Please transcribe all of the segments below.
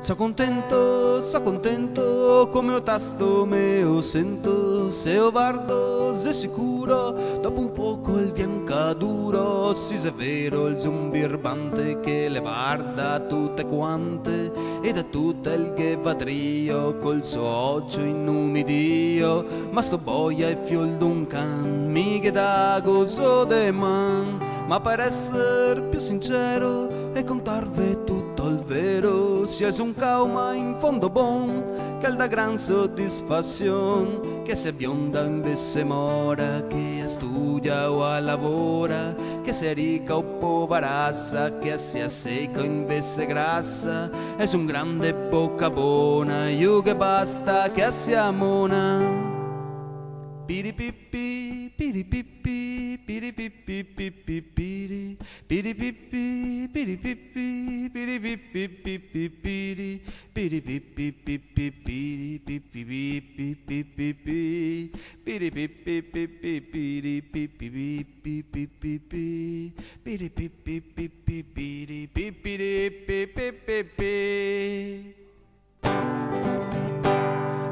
So contento, come o tasto me o sento, se o vardo, se sicuro, dopo un poco il bianca duro, sì se è vero il zumbirbante che le guarda tutte quante, e da tutta il che vadrio col suo occhio inumidio, ma sto boia e fiol d'un can, mi che da gozo de man, ma per essere più sincero e contarvi tutto il vero, si è un cauma in fondo bon, che da gran soddisfazione, che se bionda invece mora, che studia o lavora, che se ricca o poverassa, che sia secca invece grassa, è un grande bocca buona, io che basta che sia mona. Piripippi, piripippi, piripippi, piripippi, piripippi, piripippi, piripippi, piripippi,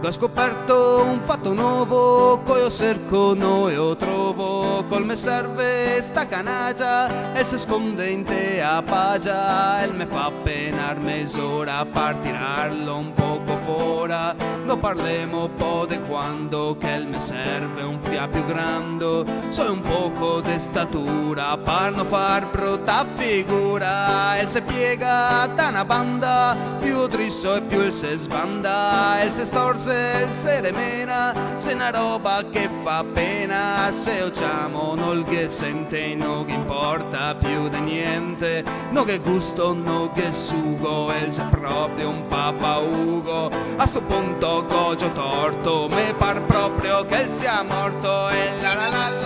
ho scoperto un fatto nuovo, coi io cerco, no io trovo, col me serve sta canaggia, el se sconde in te a pagia, el me fa penar mezz'ora per tirarlo un poco fora, no parlemo po' de quando, che el me serve un fia più grande, sono un poco de statura, per no far brutta figura, el se piega da una banda, più drisso e più il se sbanda, el se storce il se remena, se una roba che fa pena, se ociamo non che sente, no che importa più di niente, no che gusto, no che sugo, el se proprio un papa Ugo, a sto punto cogio torto, me par proprio che il sia morto, e la la la la.